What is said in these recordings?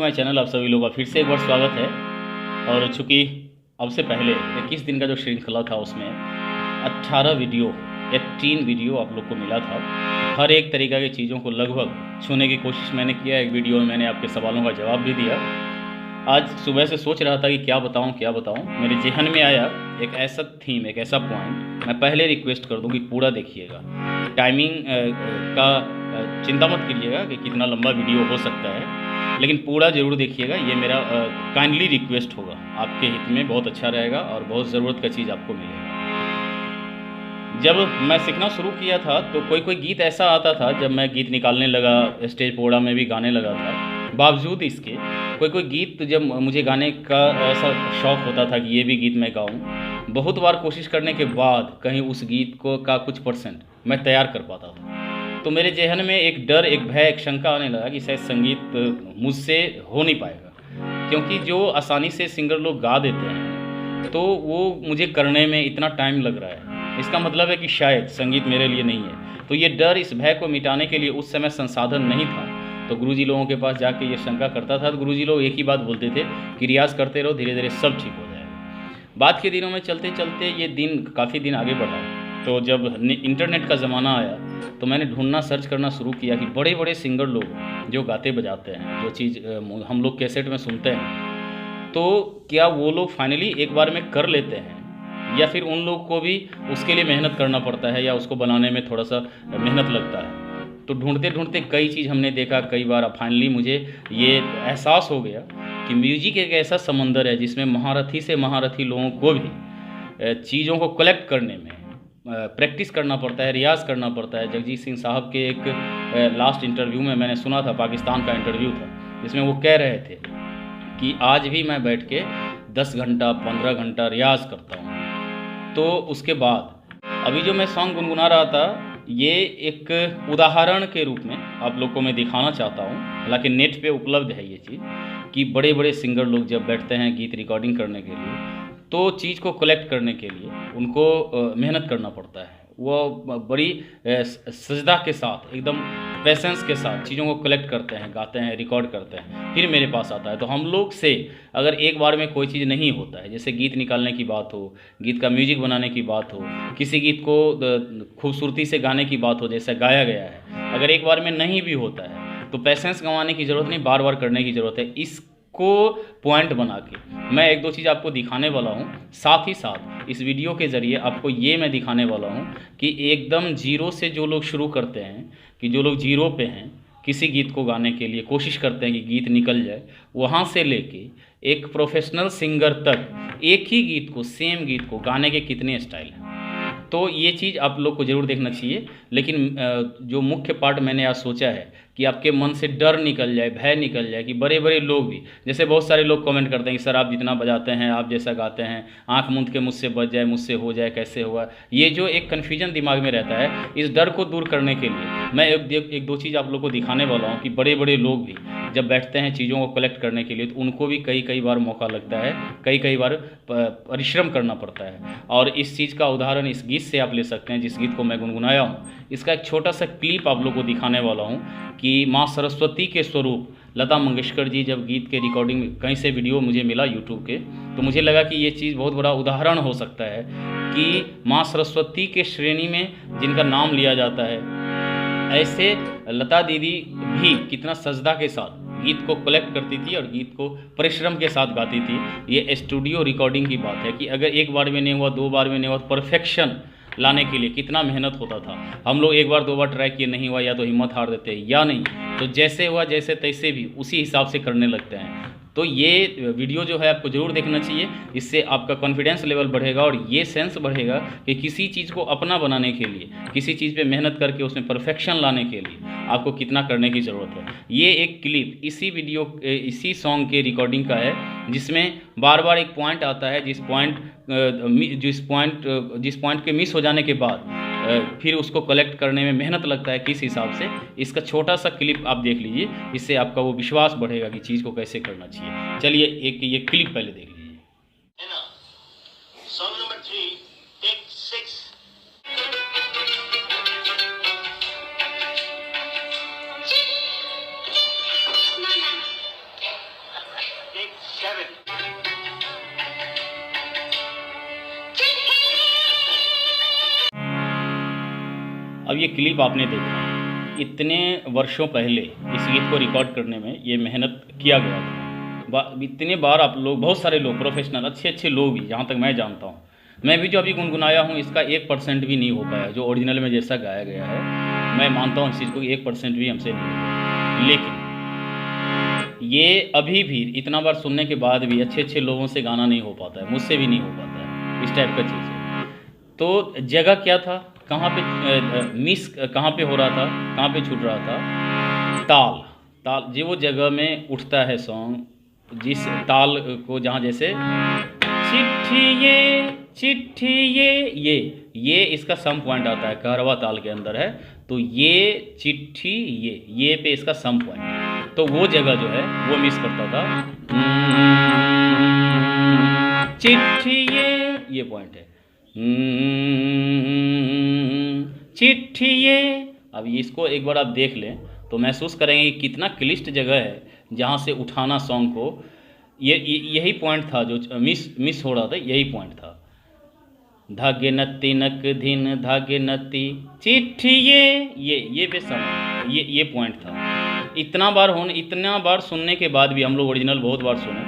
My channel. आप सभी लोगों का फिर से एक बार स्वागत है। और चूँकि अब से पहले 21 दिन का जो श्रृंखला था उसमें 18 वीडियो आप लोग को मिला था। हर एक तरीक़ा की चीज़ों को लगभग छूने की कोशिश मैंने किया। एक वीडियो में मैंने आपके सवालों का जवाब भी दिया। आज सुबह से सोच रहा था कि क्या बताऊं। मेरे ज़हन में आया एक ऐसा थीम, एक ऐसा पॉइंट। मैं पहले रिक्वेस्ट कर दूं कि पूरा देखिएगा। टाइमिंग का चिंता मत कीजिएगा कि कितना लंबा वीडियो हो सकता है, लेकिन पूरा ज़रूर देखिएगा। ये मेरा काइंडली रिक्वेस्ट होगा, आपके हित में बहुत अच्छा रहेगा और बहुत ज़रूरत का चीज़ आपको मिलेगा। जब मैं सीखना शुरू किया था तो कोई गीत ऐसा आता था, जब मैं गीत निकालने लगा, स्टेज प्रोग्राम में भी गाने लगा था, बावजूद इसके कोई गीत जब मुझे गाने का ऐसा शौक़ होता था कि ये भी गीत मैं गाऊं, बहुत बार कोशिश करने के बाद कहीं उस गीत को का कुछ परसेंट मैं तैयार कर पाता था। तो मेरे ज़हन में एक डर, एक भय, एक शंका आने लगा कि शायद संगीत मुझसे हो नहीं पाएगा, क्योंकि जो आसानी से सिंगर लोग गा देते हैं तो वो मुझे करने में इतना टाइम लग रहा है। इसका मतलब है कि शायद संगीत मेरे लिए नहीं है। तो ये डर, इस भय को मिटाने के लिए उस समय संसाधन नहीं था। तो गुरुजी लोगों के पास जाके ये शंका करता था तो गुरुजी लोग एक ही बात बोलते थे कि रियाज़ करते रहो, धीरे धीरे सब ठीक हो जाएगा। बाद के दिनों में चलते चलते ये दिन काफ़ी दिन आगे बढ़ा। तो जब इंटरनेट का ज़माना आया तो मैंने ढूंढना, सर्च करना शुरू किया कि बड़े बड़े सिंगर लोग जो गाते बजाते हैं, जो चीज़ हम लोग कैसेट में सुनते हैं, तो क्या वो लोग फाइनली एक बार में कर लेते हैं या फिर उन लोग को भी उसके लिए मेहनत करना पड़ता है या उसको बनाने में थोड़ा सा मेहनत लगता है। तो ढूंढते ढूंढते कई चीज़ हमने देखा, कई बार। अब फाइनली मुझे ये एहसास हो गया कि म्यूजिक एक ऐसा समंदर है जिसमें महारथी से महारथी लोगों को भी चीज़ों को कलेक्ट करने में प्रैक्टिस करना पड़ता है, रियाज़ करना पड़ता है। जगजीत सिंह साहब के एक लास्ट इंटरव्यू में मैंने सुना था, पाकिस्तान का इंटरव्यू था, जिसमें वो कह रहे थे कि आज भी मैं बैठ के 10 घंटा 15 घंटा रियाज़ करता हूँ। तो उसके बाद अभी जो मैं सॉन्ग गुनगुना रहा था, ये एक उदाहरण के रूप में आप लोग को मैं दिखाना चाहता हूँ। हालांकि नेट पे उपलब्ध है ये चीज़ कि बड़े बड़े सिंगर लोग जब बैठते हैं गीत रिकॉर्डिंग करने के लिए, तो चीज़ को कलेक्ट करने के लिए उनको मेहनत करना पड़ता है। वो बड़ी सजदा के साथ, एकदम पेशेंस के साथ चीज़ों को कलेक्ट करते हैं, गाते हैं, रिकॉर्ड करते हैं, फिर मेरे पास आता है। तो हम लोग से अगर एक बार में कोई चीज़ नहीं होता है, जैसे गीत निकालने की बात हो, गीत का म्यूजिक बनाने की बात हो, किसी गीत को खूबसूरती से गाने की बात हो जैसा गाया गया है, अगर एक बार में नहीं भी होता है तो पेशेंस गंवाने की ज़रूरत नहीं, बार बार करने की ज़रूरत है। इसको पॉइंट बना के मैं एक दो चीज़ आपको दिखाने वाला हूँ। साथ ही साथ इस वीडियो के ज़रिए आपको ये मैं दिखाने वाला हूँ कि एकदम जीरो से जो लोग शुरू करते हैं, कि जो लोग जीरो पे हैं, किसी गीत को गाने के लिए कोशिश करते हैं कि गीत निकल जाए, वहाँ से लेके एक प्रोफेशनल सिंगर तक एक ही गीत को, सेम गीत को गाने के कितने स्टाइल हैं। तो ये चीज़ आप लोग को ज़रूर देखना चाहिए। लेकिन जो मुख्य पार्ट मैंने आज सोचा है कि आपके मन से डर निकल जाए, भय निकल जाए कि बड़े बड़े लोग भी, जैसे बहुत सारे लोग कमेंट करते हैं कि सर आप जितना बजाते हैं, आप जैसा गाते हैं, आंख मूंद के मुझसे बज जाए, मुझसे हो जाए, कैसे हुआ। ये जो एक कन्फ्यूजन दिमाग में रहता है, इस डर को दूर करने के लिए मैं एक दो चीज़ आप लोग को दिखाने वाला हूँ कि बड़े बड़े लोग भी जब बैठते हैं चीज़ों को कलेक्ट करने के लिए तो उनको भी कई बार मौका लगता है, कई बार परिश्रम करना पड़ता है। और इस चीज़ का उदाहरण इस गीत से आप ले सकते हैं, जिस गीत को मैं गुनगुनाया हूँ। इसका एक छोटा सा क्लिप आप लोग को दिखाने वाला हूँ कि माँ सरस्वती के स्वरूप लता मंगेशकर जी जब गीत के रिकॉर्डिंग में, कहीं से वीडियो मुझे मिला यूट्यूब के, तो मुझे लगा कि ये चीज़ बहुत बड़ा उदाहरण हो सकता है कि माँ सरस्वती के श्रेणी में जिनका नाम लिया जाता है, ऐसे लता दीदी भी कितना सजदा के साथ गीत को कलेक्ट करती थी और गीत को परिश्रम के साथ गाती थी। ये स्टूडियो रिकॉर्डिंग की बात है कि अगर एक बार में नहीं हुआ, दो बार में नहीं हुआ, तो परफेक्शन लाने के लिए कितना मेहनत होता था। हम लोग एक बार दो बार ट्राई किए, नहीं हुआ, या तो हिम्मत हार देते हैं या नहीं तो जैसे हुआ जैसे तैसे भी उसी हिसाब से करने लगते हैं। तो ये वीडियो जो है आपको ज़रूर देखना चाहिए। इससे आपका कॉन्फिडेंस लेवल बढ़ेगा और ये सेंस बढ़ेगा कि किसी चीज़ को अपना बनाने के लिए, किसी चीज़ पे मेहनत करके उसमें परफेक्शन लाने के लिए आपको कितना करने की ज़रूरत है। ये एक क्लिप इसी सॉन्ग के रिकॉर्डिंग का है, जिसमें बार बार एक पॉइंट आता है, जिस पॉइंट के मिस हो जाने के बाद फिर उसको कलेक्ट करने में मेहनत लगता है किस हिसाब से। इसका छोटा सा क्लिप आप देख लीजिए, इससे आपका वो विश्वास बढ़ेगा कि चीज़ को कैसे करना चाहिए। चलिए एक ये क्लिप पहले देख लीजिए। Song number 3, take 6. अब ये क्लिप आपने देखा, इतने वर्षों पहले इस गीत को रिकॉर्ड करने में ये मेहनत किया गया था। इतने बार आप लोग, बहुत सारे लोग प्रोफेशनल अच्छे अच्छे लोग भी, जहाँ तक मैं जानता हूँ, मैं भी जो अभी गुनगुनाया हूँ इसका 1% भी नहीं हो पाया जो ओरिजिनल में जैसा गाया गया है। मैं मानता हूँ इस चीज़ को 1% भी हमसे नहीं होगा, लेकिन ये अभी भी इतना बार सुनने के बाद भी अच्छे अच्छे लोगों से गाना नहीं हो पाता है, मुझसे भी नहीं हो पाता है, इस टाइप का चीज़ है। तो जगह क्या था, कहाँ पे मिस कहाँ पे हो रहा था, कहाँ पे छूट रहा था, ताल ताल जो वो जगह में उठता है सॉन्ग, जिस ताल को जहाँ जैसे चिट्ठी ये इसका सम पॉइंट आता है, कहरवा ताल के अंदर है, तो ये चिट्ठी ये पे इसका सम पॉइंट, तो वो जगह जो है वो मिस करता था। चिट्ठी ये पॉइंट है, चिट्ठी ये। अब इसको एक बार आप देख लें तो महसूस करेंगे कि कितना क्लिष्ट जगह है जहाँ से उठाना सॉन्ग को। यही पॉइंट था जो मिस हो रहा था, यही पॉइंट था। धागे नत्ती नक धिन धागे नत्ती चिट्ठी ये पे सम ये पॉइंट था। इतना बार सुनने के बाद भी, हम लोग ओरिजिनल बहुत बार सुने,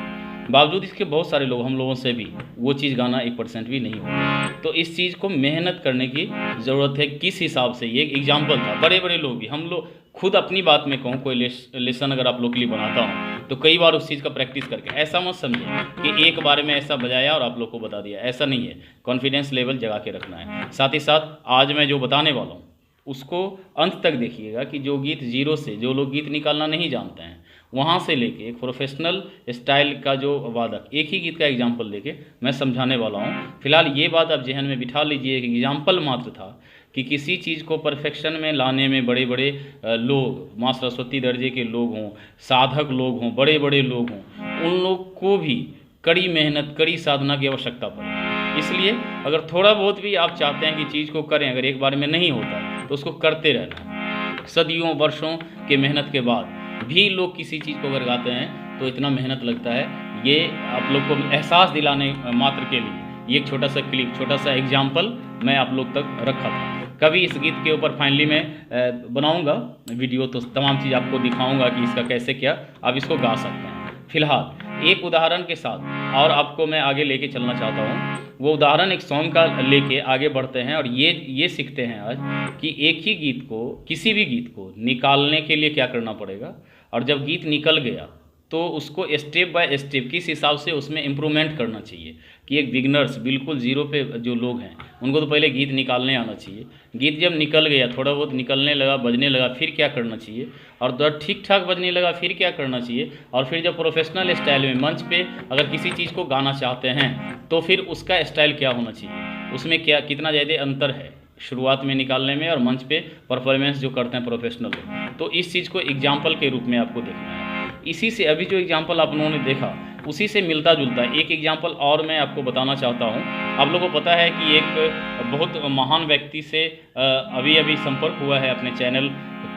बावजूद इसके बहुत सारे लोग, हम लोगों से भी वो चीज़ गाना 1% भी नहीं हुआ। तो इस चीज़ को मेहनत करने की ज़रूरत है। किस हिसाब से, ये एक एग्जाम्पल था, बड़े बड़े लोग भी, हम लोग खुद अपनी बात में कहूँ, कोई लेसन अगर आप लोग के लिए बनाता हूँ तो कई बार उस चीज़ का प्रैक्टिस करके, ऐसा मत समझिए कि एक बार में ऐसा बजाया और आप लोग को बता दिया, ऐसा नहीं है। कॉन्फिडेंस लेवल जगा के रखना है। साथ ही साथ आज मैं जो बताने वाला हूँ उसको अंत तक देखिएगा कि जो गीत जीरो से, जो लोग गीत निकालना नहीं जानते हैं, वहाँ से लेके एक प्रोफेशनल स्टाइल का जो वादक, एक ही गीत का एग्जाम्पल लेके मैं समझाने वाला हूँ। फिलहाल ये बात आप जहन में बिठा लीजिए कि एग्जाम्पल मात्र था कि किसी चीज़ को परफेक्शन में लाने में बड़े बड़े लोग, माँ सरस्वती दर्जे के लोग हों, साधक लोग हों, बड़े बड़े लोग हों, उन लोग को भी कड़ी मेहनत, कड़ी साधना की आवश्यकता पड़े। इसलिए अगर थोड़ा बहुत भी आप चाहते हैं कि चीज़ को करें, अगर एक बार में नहीं होता तो उसको करते रहना। सदियों वर्षों के मेहनत के बाद भी लोग किसी चीज़ को अगर गाते हैं तो इतना मेहनत लगता है। ये आप लोग को एहसास दिलाने मात्र के लिए ये एक छोटा सा क्लिप, छोटा सा एग्जाम्पल मैं आप लोग तक रखा था। कभी इस गीत के ऊपर फाइनली मैं बनाऊंगा वीडियो, तो तमाम चीज़ आपको दिखाऊंगा कि इसका कैसे क्या आप इसको गा सकते हैं। फिलहाल एक उदाहरण के साथ और आपको मैं आगे लेके चलना चाहता हूँ। वो उदाहरण एक सॉन्ग का लेके आगे बढ़ते हैं और ये सीखते हैं आज कि एक ही गीत को, किसी भी गीत को निकालने के लिए क्या करना पड़ेगा, और जब गीत निकल गया तो उसको स्टेप बाय स्टेप किस हिसाब से उसमें इम्प्रूवमेंट करना चाहिए। कि एक बिगनर्स, बिल्कुल ज़ीरो पे जो लोग हैं, उनको तो पहले गीत निकालने आना चाहिए। गीत जब निकल गया, थोड़ा बहुत निकलने लगा, बजने लगा, फिर क्या करना चाहिए, और जब ठीक ठाक बजने लगा फिर क्या करना चाहिए, और फिर जब प्रोफेशनल स्टाइल में मंच पे अगर किसी चीज़ को गाना चाहते हैं तो फिर उसका स्टाइल क्या होना चाहिए, उसमें क्या कितना ज़्यादा अंतर है शुरुआत में निकालने में और मंच पे परफॉर्मेंस जो करते हैं प्रोफेशनल लोग। तो इस चीज़ को एग्जाम्पल के रूप में आपको देखना है। इसी से अभी जो एग्जाम्पल आप लोगों ने देखा उसी से मिलता जुलता एक एग्जाम्पल और मैं आपको बताना चाहता हूँ। आप लोगों को पता है कि एक बहुत महान व्यक्ति से अभी अभी संपर्क हुआ है अपने चैनल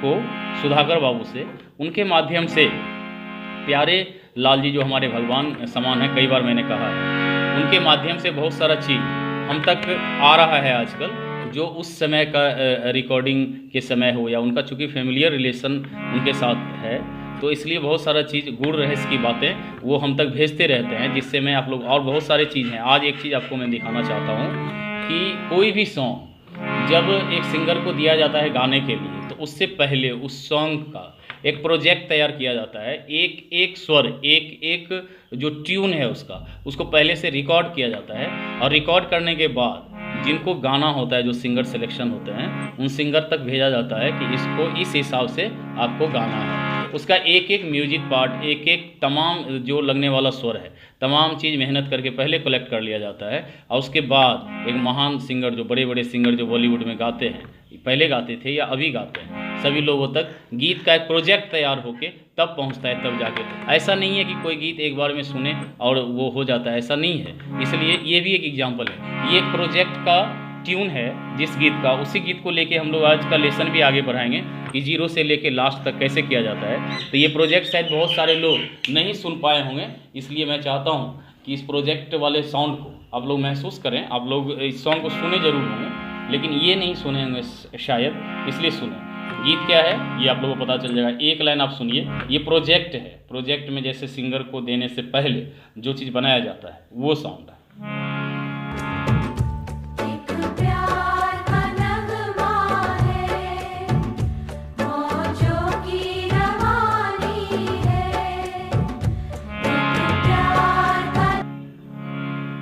को, सुधाकर बाबू से। उनके माध्यम से प्यारे लाल जी जो हमारे भगवान समान है, कई बार मैंने कहा है, उनके माध्यम से बहुत सारा चीज़ हम तक आ रहा है आजकल, जो उस समय का रिकॉर्डिंग के समय हो या उनका चूँकि फैमिलियर रिलेशन उनके साथ है, तो इसलिए बहुत सारा चीज़ गुड़ रहस्य की बातें वो हम तक भेजते रहते हैं, जिससे मैं आप लोग, और बहुत सारे चीज़ हैं। आज एक चीज़ आपको मैं दिखाना चाहता हूँ कि कोई भी सॉन्ग जब एक सिंगर को दिया जाता है गाने के लिए, तो उससे पहले उस सॉन्ग का एक प्रोजेक्ट तैयार किया जाता है। एक एक स्वर, एक एक जो ट्यून है उसको पहले से रिकॉर्ड किया जाता है, और रिकॉर्ड करने के बाद जिनको गाना होता है, जो सिंगर सिलेक्शन होते हैं, उन सिंगर तक भेजा जाता है कि इसको इस हिसाब से आपको गाना है। उसका एक एक म्यूजिक पार्ट, एक एक तमाम जो लगने वाला स्वर है, तमाम चीज़ मेहनत करके पहले कलेक्ट कर लिया जाता है, और उसके बाद एक महान सिंगर, जो बड़े बड़े सिंगर जो बॉलीवुड में गाते हैं, पहले गाते थे या अभी गाते हैं, सभी लोगों तक गीत का एक प्रोजेक्ट तैयार होके तब पहुंचता है, तब जाके। ऐसा नहीं है कि कोई गीत एक बार में सुने और वो हो जाता है, ऐसा नहीं है। इसलिए ये भी एक एग्जाम्पल है। ये एक प्रोजेक्ट का ट्यून है जिस गीत का, उसी गीत को लेके हम लोग आज का लेसन भी आगे बढ़ाएंगे कि जीरो से लेके लास्ट तक कैसे किया जाता है। तो ये प्रोजेक्ट शायद बहुत सारे लोग नहीं सुन पाए होंगे, इसलिए मैं चाहता हूँ कि इस प्रोजेक्ट वाले साउंड को आप लोग महसूस करें। आप लोग इस सॉन्ग को सुने जरूर होंगे, लेकिन ये नहीं सुने होंगे शायद, इसलिए सुने। गीत क्या है ये आप लोगों को पता चल जाएगा। एक लाइन आप सुनिए। ये प्रोजेक्ट है, प्रोजेक्ट में जैसे सिंगर को देने से पहले जो चीज़ बनाया जाता है वो साउंड है।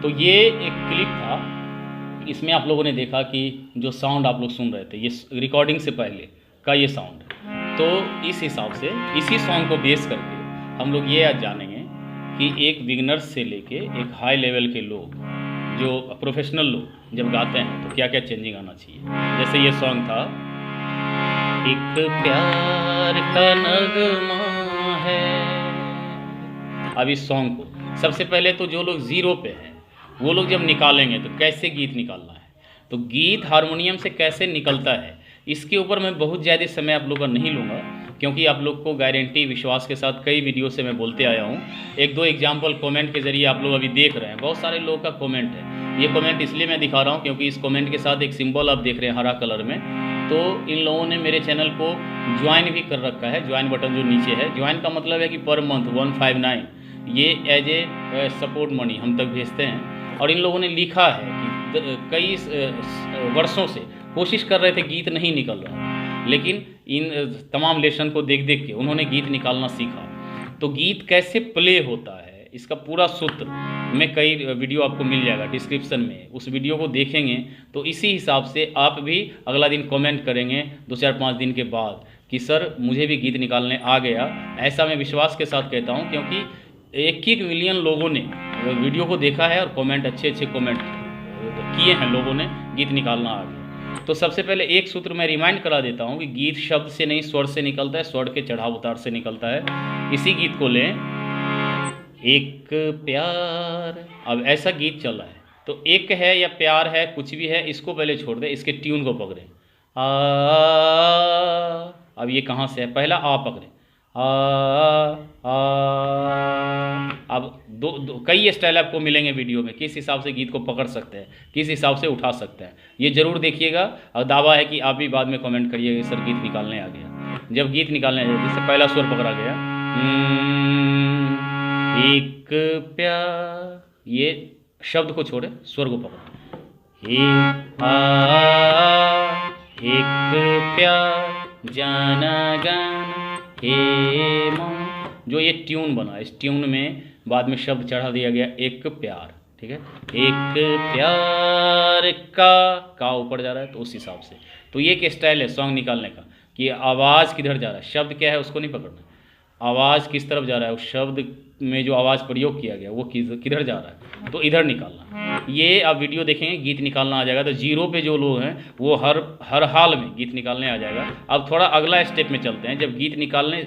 तो ये एक क्लिप था, इसमें आप लोगों ने देखा कि जो साउंड आप लोग सुन रहे थे ये रिकॉर्डिंग से पहले का ये साउंड है। तो इस हिसाब से इसी सॉन्ग को बेस करके हम लोग ये आज जानेंगे कि एक बिगनर्स से लेके एक हाई लेवल के लोग, जो प्रोफेशनल लोग जब गाते हैं तो क्या क्या चेंजिंग आना चाहिए। जैसे ये सॉन्ग था, एक प्यार का नगमा है। अब इस सॉन्ग को सबसे पहले तो जो लोग ज़ीरो पे हैं वो लोग जब निकालेंगे तो कैसे गीत निकालना है, तो गीत हारमोनियम से कैसे निकलता है, इसके ऊपर मैं बहुत ज़्यादा समय आप लोगों का नहीं लूँगा, क्योंकि आप लोग को गारंटी विश्वास के साथ कई वीडियो से मैं बोलते आया हूँ। एक दो एग्जाम्पल कमेंट के ज़रिए आप लोग अभी देख रहे हैं, बहुत सारे लोगों का कमेंट है। ये कमेंट इसलिए मैं दिखा रहा हूँ क्योंकि इस कमेंट के साथ एक सिंबल आप देख रहे हैं हरा कलर में, तो इन लोगों ने मेरे चैनल को ज्वाइन भी कर रखा है। ज्वाइन बटन जो नीचे है, ज्वाइन का मतलब है कि पर मंथ 159 ये एज ए सपोर्ट मनी हम तक भेजते हैं। और इन लोगों ने लिखा है कि कई वर्षों से कोशिश कर रहे थे, गीत नहीं निकल रहा, लेकिन इन तमाम लेसन को देख देख के उन्होंने गीत निकालना सीखा। तो गीत कैसे प्ले होता है इसका पूरा सूत्र में कई वीडियो आपको मिल जाएगा डिस्क्रिप्शन में, उस वीडियो को देखेंगे तो इसी हिसाब से आप भी अगला दिन कमेंट करेंगे 2-4-5 दिन के बाद कि सर मुझे भी गीत निकालने आ गया। ऐसा मैं विश्वास के साथ कहता हूँ, क्योंकि 1 मिलियन लोगों ने वीडियो को देखा है और कमेंट अच्छे कमेंट किए हैं लोगों ने, गीत निकालना आ गया। तो सबसे पहले एक सूत्र मैं रिमाइंड करा देता हूँ कि गीत शब्द से नहीं स्वर से निकलता है, स्वर के चढ़ाव उतार से निकलता है। इसी गीत को लें, एक प्यार। अब ऐसा गीत चल रहा है तो एक है या प्यार है कुछ भी है, इसको पहले छोड़ दें, इसके ट्यून को पकड़ें। अब ये कहाँ से है, पहला आ पकड़ें, अब दो कई स्टाइल आपको मिलेंगे वीडियो में, किस हिसाब से गीत को पकड़ सकते हैं, किस हिसाब से उठा सकते हैं, ये ज़रूर देखिएगा। और दावा है कि आप भी बाद में कमेंट करिएगा सर गीत निकालने आ गया। जब गीत निकालने आ गया, जैसे पहला स्वर पकड़ा गया, एक प्यार, ये शब्द को छोड़े स्वर को पकड़ो, एक प्यार जाना गाना हे मन। जो ये ट्यून बना, इस ट्यून में बाद में शब्द चढ़ा दिया गया एक प्यार, ठीक है। एक प्यार का ऊपर जा रहा है तो उस हिसाब से। तो ये एक स्टाइल है सॉन्ग निकालने का कि आवाज़ किधर जा रहा है, शब्द क्या है उसको नहीं पकड़ना, आवाज़ किस तरफ जा रहा है, उस शब्द में जो आवाज़ प्रयोग किया गया वो किधर जा रहा है, तो इधर निकालना। ये आप वीडियो देखेंगे गीत निकालना आ जाएगा। तो जीरो पे जो लोग हैं वो हर हाल में गीत निकालने आ जाएगा। अब थोड़ा अगला स्टेप में चलते हैं। जब गीत निकालने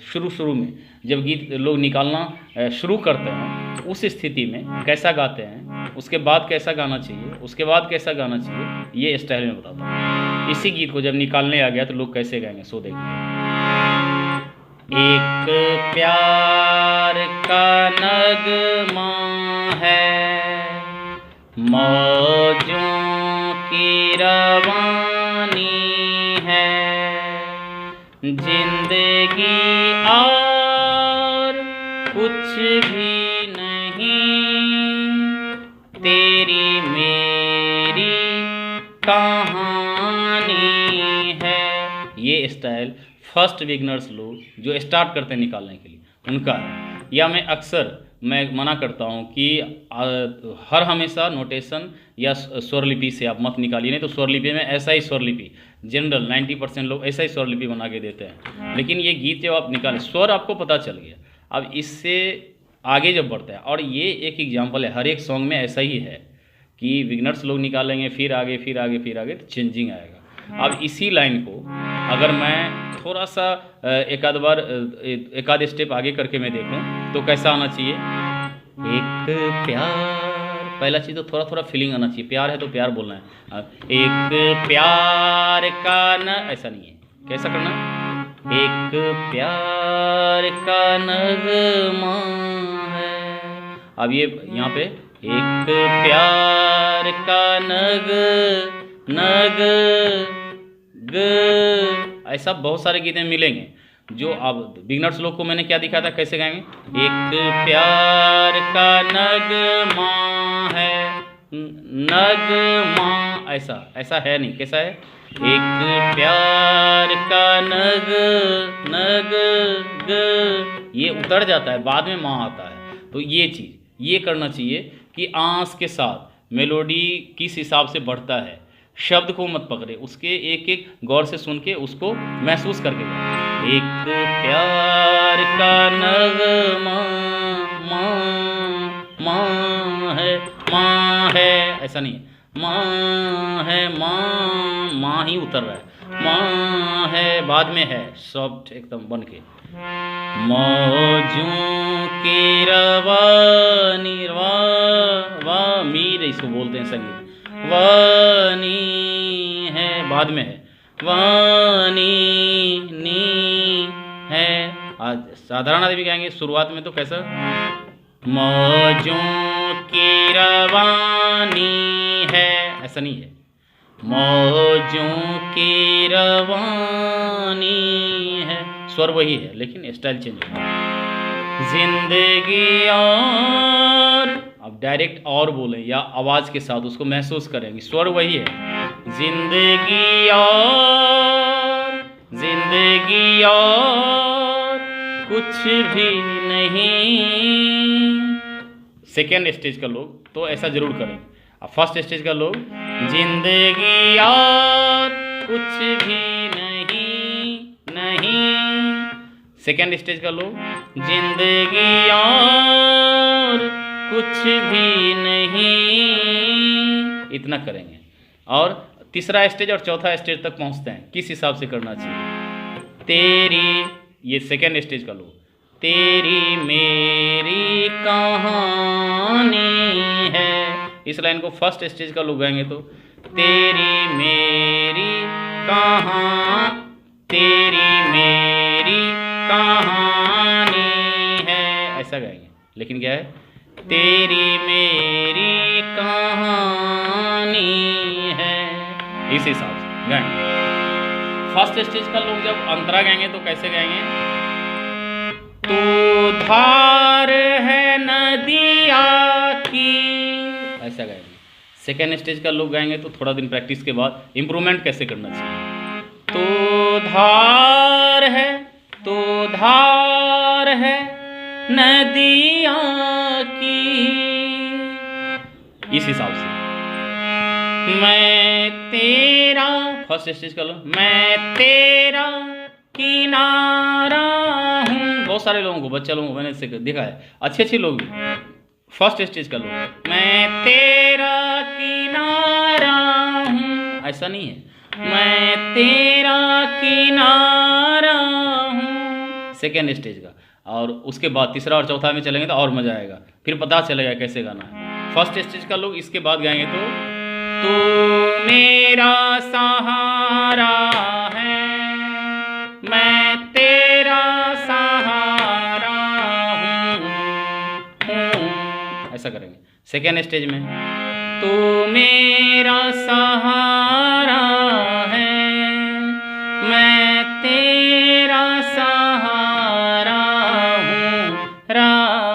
शुरू में जब गीत लोग निकालना शुरू करते हैं उस स्थिति में कैसा गाते हैं, उसके बाद कैसा गाना चाहिए, उसके बाद कैसा गाना चाहिए, ये स्टाइल में बताता हूँ। इसी गीत को जब निकालने आ गया तो लोग कैसे गाएंगे सो देखिए। एक प्यार का नगमा है, मौजों की रवानी है, जिंदगी और कुछ भी नहीं, तेरी मेरी कहानी है। ये स्टाइल फर्स्ट बिगनर्स लोग जो स्टार्ट करते हैं निकालने के लिए उनका है। या मैं मना करता हूँ कि हर हमेशा नोटेशन या स्वरलिपि से आप मत निकालिए, नहीं तो स्वरलिपि में ऐसा ही स्वरलिपि जनरल 90% लोग ऐसा ही स्वरलिपि बना के देते हैं। लेकिन ये गीत जब आप निकालें स्वर आपको पता चल गया, अब इससे आगे जब बढ़ता है, और ये एक एग्जाम्पल है, हर एक सॉन्ग में ऐसा ही है कि बिगनर्स लोग निकालेंगे फिर आगे तो चेंजिंग आएगा। अब इसी लाइन को अगर मैं थोड़ा सा एक आध स्टेप आगे करके मैं देखूं तो कैसा आना चाहिए। एक प्यार, पहला चीज़ तो थोड़ा फीलिंग आना चाहिए, प्यार है तो प्यार बोलना है। एक प्यार का न, ऐसा नहीं है, कैसा करना, एक प्यार का नगमा है। अब ये यहाँ पे एक प्यार का नग ग, ऐसा बहुत सारे गीत में मिलेंगे जो अब बिगनर्स लोग को मैंने क्या दिखाया था, कैसे गाएंगे। एक प्यार का नगमा है, नगमा, ऐसा ऐसा है नहीं, कैसा है, एक प्यार का नग नग ग, ये उतर जाता है, बाद में माँ आता है। तो ये चीज़ ये करना चाहिए कि आँस के साथ मेलोडी किस हिसाब से बढ़ता है, शब्द को मत पकड़े, उसके एक एक गौर से सुन के उसको महसूस करके गाओ। एक प्यार का नगमा माँ है, ऐसा नहीं है, माँ है, माँ ही उतर रहा है, माँ है, बाद में है सॉफ्ट एकदम बन के। मौजों की रवानी, वा मीर इसको बोलते हैं संगीत, वानी है, बाद में है, वानी नी है। आज साधारण आदमी गाएंगे शुरुआत में तो कैसा, मौजों की रवानी है, ऐसा नहीं है, मौजों की रवानी है, स्वर वही है लेकिन स्टाइल चेंज है। जिंदगी और, अब डायरेक्ट और बोलें या आवाज़ के साथ उसको महसूस करेंगे, स्वर वही है, जिंदगी और कुछ भी नहीं। सेकेंड स्टेज का लोग तो ऐसा जरूर करें। अब फर्स्ट स्टेज का लोग, जिंदगी और कुछ भी नहीं। सेकेंड स्टेज का लोग, जिंदगी और कुछ भी नहीं, इतना करेंगे। और तीसरा स्टेज और चौथा स्टेज तक पहुंचते हैं, किस हिसाब से करना चाहिए। तेरी, ये सेकेंड स्टेज का लोग, तेरी मेरी कहानी है, इस लाइन को फर्स्ट स्टेज का लोग गाएंगे तो तेरी मेरी कहानी है, ऐसा गाएंगे। लेकिन क्या है, तेरी मेरी कहानी है, इस हिसाब से गाएंगे। फर्स्ट स्टेज का लोग जब अंतरा गाएंगे तो कैसे गाएंगे, तू धार है नदिया की, ऐसा गाएंगे। सेकेंड स्टेज का लोग गाएंगे तो थोड़ा दिन प्रैक्टिस के बाद इम्प्रूवमेंट कैसे करना चाहिए, तो धार है नदिया की, इस हिसाब से। मैं तेरा, फर्स्ट स्टेज का लो, मैं तेरा किनारा हूँ, बहुत सारे लोगों को, बच्चा लोगों को मैंने इससे देखा है, अच्छे लोग भी। फर्स्ट स्टेज का लोग, मैं तेरा किनारा हूँ, ऐसा नहीं है, मैं तेरा किनारा हूँ, सेकेंड स्टेज का। और उसके बाद तीसरा और चौथा में चलेंगे तो और मजा आएगा, फिर पता चलेगा कैसे गाना है। फर्स्ट स्टेज का लोग इसके बाद गाएंगे तो मेरा सहारा है, मैं तेरा सहारा हूँ, ऐसा करेंगे। सेकेंड स्टेज में, तू मेरा सहारा है, मैं तेरा सहारा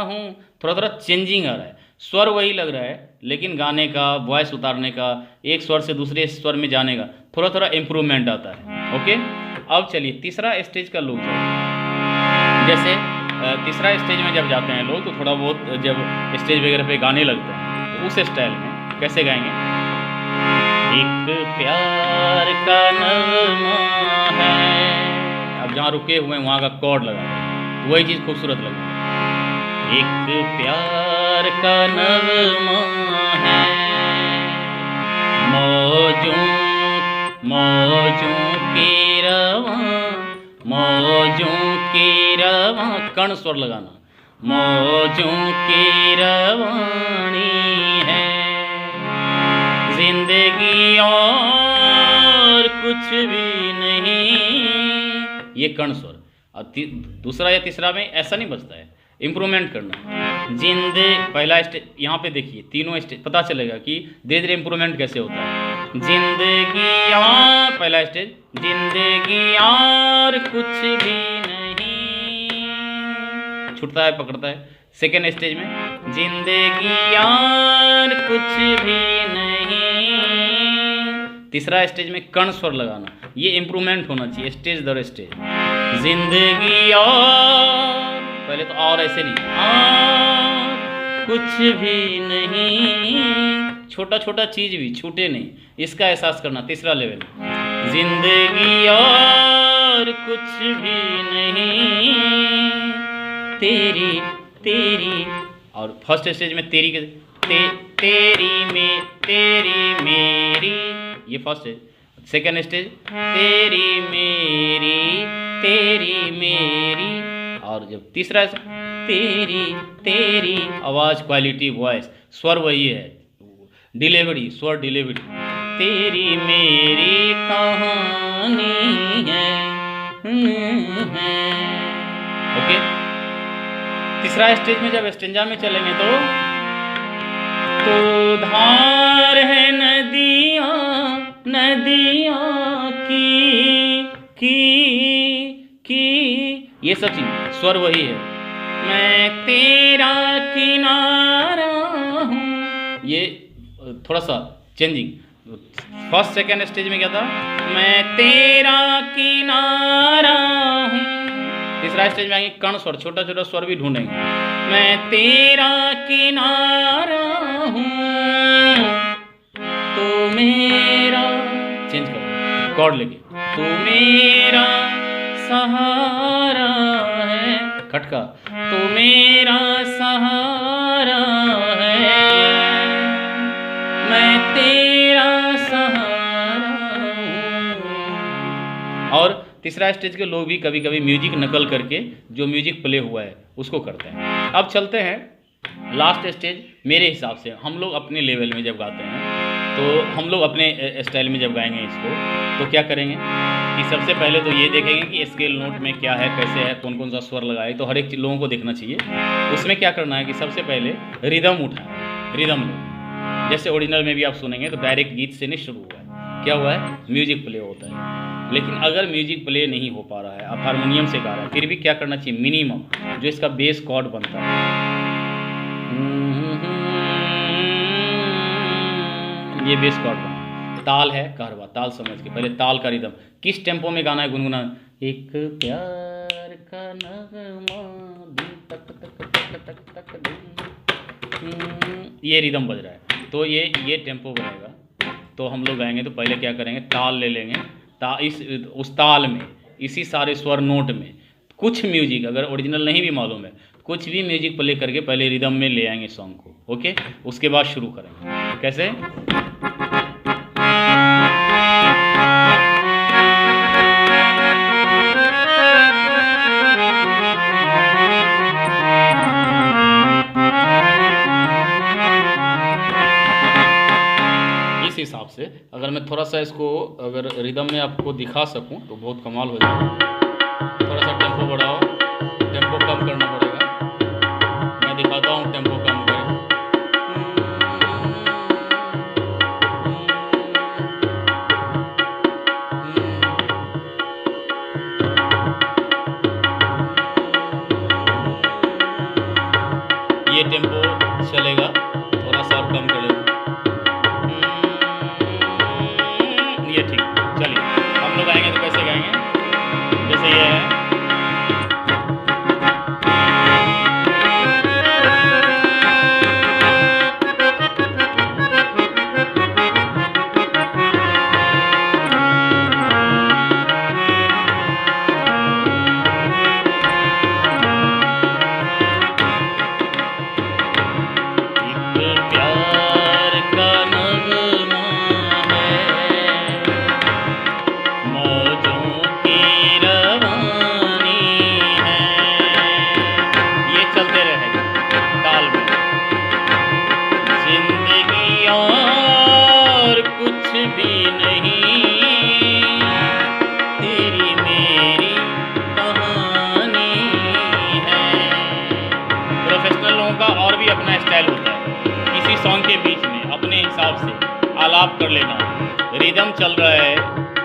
हूँ, थोड़ा चेंजिंग आ रहा है, स्वर वही लग रहा है लेकिन गाने का, वॉइस उतारने का, एक स्वर से दूसरे स्वर में जाने का थोड़ा इम्प्रूवमेंट आता है। ओके, अब चलिए तीसरा स्टेज का लोग जैसे तीसरा स्टेज में जब जाते हैं लोग तो थोड़ा बहुत जब स्टेज वगैरह पे गाने लगते हैं तो उस स्टाइल में कैसे गाएंगे, एक प्यार का नगमा है, अब जहाँ रुके हुए हैं वहाँ का कॉर्ड लगा दें तो वही चीज़ खूबसूरत लगेगी। एक प्यार का नगमा है, मौजों की रवां, कर्ण स्वर लगाना, मौजों की रवानी है, जिंदगी और कुछ भी नहीं, ये कर्ण स्वर। और दूसरा या तीसरा में ऐसा नहीं बजता है, इम्प्रूवमेंट करना। पहला स्टेज यहाँ पे देखिए, तीनों स्टेज पता चलेगा कि धीरे धीरे इम्प्रूवमेंट कैसे होता है। जिंदगी और पहला स्टेज, जिंदगी और कुछ भी नहीं, छूटता है पकड़ता है। सेकेंड स्टेज में, जिंदगी और कुछ भी नहीं। तीसरा स्टेज में कर्ण स्वर लगाना, ये इम्प्रूवमेंट होना चाहिए स्टेज दर स्टेज। जिंदगी और, पहले तो और ऐसे नहीं, और कुछ भी नहीं, छोटा छोटा चीज भी छूटे नहीं, इसका एहसास करना। तीसरा लेवल, जिंदगी और कुछ भी नहीं, तेरी तेरी। और फर्स्ट स्टेज में तेरी के तेरी मेरी, ये फर्स्ट है। सेकेंड स्टेज, तेरी मेरी। और जब तीसरा तेरी आवाज, क्वालिटी, वॉइस, स्वर वही है, डिलीवरी, स्वर डिलीवरी। तेरी मेरी कहानी है। ओके। तीसरा स्टेज में जब स्टेंजा में चलेंगे तो धार है नदियाँ की, ये सब चीज स्वर वही है। मैं तेरा किनारा हूँ, ये थोड़ा सा चेंजिंग। फर्स्ट सेकेंड स्टेज में क्या था, मैं तेरा किनारा हूँ। तीसरा स्टेज में आएंगे कर्ण स्वर, छोटा छोटा स्वर भी ढूंढेंगे। मैं तेरा किनारा हूँ, तो मेरा, चेंज करो कॉर्ड लेके, तो मेरा सहारा है, खटका, तो मेरा सहारा है, मैं तेरा सहारा हूँ। और तीसरा स्टेज के लोग भी कभी कभी म्यूजिक नकल करके जो म्यूजिक प्ले हुआ है उसको करते हैं। अब चलते हैं लास्ट स्टेज। मेरे हिसाब से हम लोग अपने लेवल में जब गाते हैं, तो हम लोग अपने स्टाइल में जब गाएंगे इसको, तो क्या करेंगे कि सबसे पहले तो ये देखेंगे कि स्केल नोट में क्या है, कैसे है, कौन कौन सा स्वर लगाए, तो हर एक लोगों को देखना चाहिए। उसमें क्या करना है कि सबसे पहले रिदम उठाएं, रिदम लो। जैसे ओरिजिनल में भी आप सुनेंगे तो डायरेक्ट गीत से नहीं शुरू हुआ है, क्या हुआ है, म्यूजिक प्ले होता है। लेकिन अगर म्यूजिक प्ले नहीं हो पा रहा है, आप हारमोनियम से गा रहे हैं, फिर भी क्या करना चाहिए, मिनिमम जो इसका बेस कॉर्ड बनता है, ये बेस कॉर्ड बना, ताल है कहरवा, ताल समझ के पहले ताल का रिदम, किस टेम्पो में गाना है, गुनगुना, एक प्यार का नगमा, तक तक तक तक तक, ये रिदम बज रहा है, तो ये टेम्पो बनेगा। तो हम लोग गाएंगे तो पहले क्या करेंगे, ताल ले लेंगे, उस ताल में, इसी सारे स्वर नोट में कुछ म्यूजिक, अगर ओरिजिनल नहीं भी मालूम है, कुछ भी म्यूजिक प्ले करके पहले रिदम में ले आएंगे सॉन्ग को। ओके, उसके बाद शुरू करेंगे। कैसे, इस हिसाब से अगर मैं थोड़ा सा इसको अगर रिदम में आपको दिखा सकूं तो बहुत कमाल हो जाएगा। थोड़ा सा टेम्पो बढ़ाओ, टेम्पो कम करना पड़ेगा, मैं दिखाता हूँ टेम्पो कम करें। ये टेम्पो चलेगा, थोड़ा सा और कम कर लेंगे, ये ठीक। चलिए हम लोग गाएंगे तो कैसे गाएंगे, जैसे ये है, आलाप कर लेना, रिदम चल रहा है,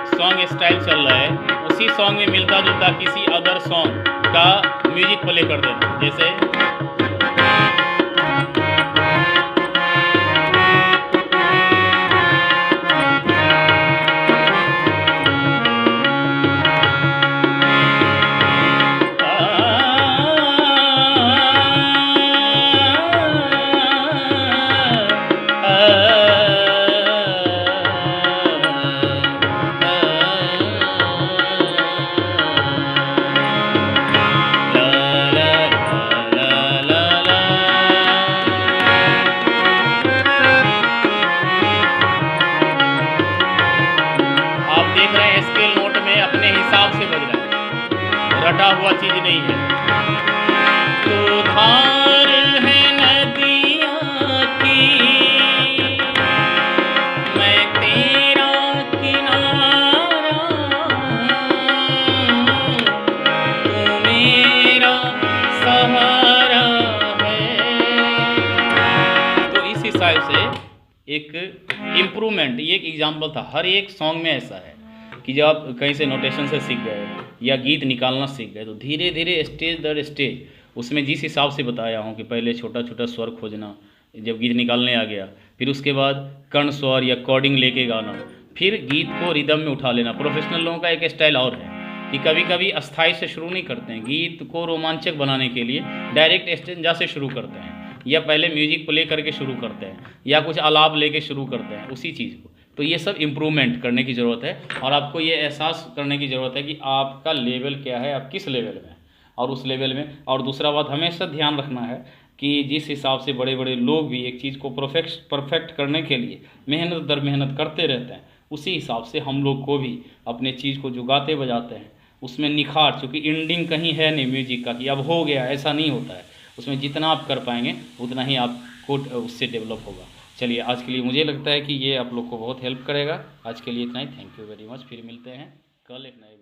सॉन्ग स्टाइल चल रहा है, उसी सॉन्ग में मिलता जुलता किसी अदर सॉन्ग का म्यूजिक प्ले कर देना। जैसे स्केल नोट में अपने हिसाब से बज रहा है, रटा हुआ चीज नहीं है। तो धार है नदियाँ की, मैं तेरा किनारा, तू मेरा सहारा है। तो इस हिसाब से एक इम्प्रूवमेंट, ये एक एग्जाम्पल था। हर एक सॉन्ग में ऐसा है कि जब आप कहीं से नोटेशन से सीख गए या गीत निकालना सीख गए, तो धीरे धीरे स्टेज दर स्टेज उसमें जिस हिसाब से बताया हूँ कि पहले छोटा छोटा स्वर खोजना, जब गीत निकालने आ गया, फिर उसके बाद कर्ण स्वर या कॉर्डिंग लेके गाना, फिर गीत को रिदम में उठा लेना। प्रोफेशनल लोगों का एक स्टाइल और है कि कभी कभी अस्थाई से शुरू नहीं करते हैं, गीत को रोमांचक बनाने के लिए डायरेक्ट स्टेंजा से शुरू करते हैं, या पहले म्यूजिक प्ले करके शुरू करते हैं, या कुछ आलाप लेके शुरू करते हैं उसी चीज़ को। तो ये सब इम्प्रूवमेंट करने की ज़रूरत है, और आपको ये एहसास करने की ज़रूरत है कि आपका लेवल क्या है, आप किस लेवल में, और उस लेवल में। और दूसरा बात हमेशा ध्यान रखना है कि जिस हिसाब से बड़े बड़े लोग भी एक चीज़ को परफेक्ट करने के लिए मेहनत दर मेहनत करते रहते हैं, उसी हिसाब से हम लोग को भी अपने चीज़ को जो गाते बजाते हैं उसमें निखार, चूँकि एंडिंग कहीं है नहीं म्यूजिक का कि अब हो गया, ऐसा नहीं होता है। उसमें जितना आप कर पाएंगे उतना ही आपको उससे डेवलप होगा। चलिए, आज के लिए मुझे लगता है कि ये आप लोग को बहुत हेल्प करेगा। आज के लिए इतना ही। Thank you very much. फिर मिलते हैं कल एक नए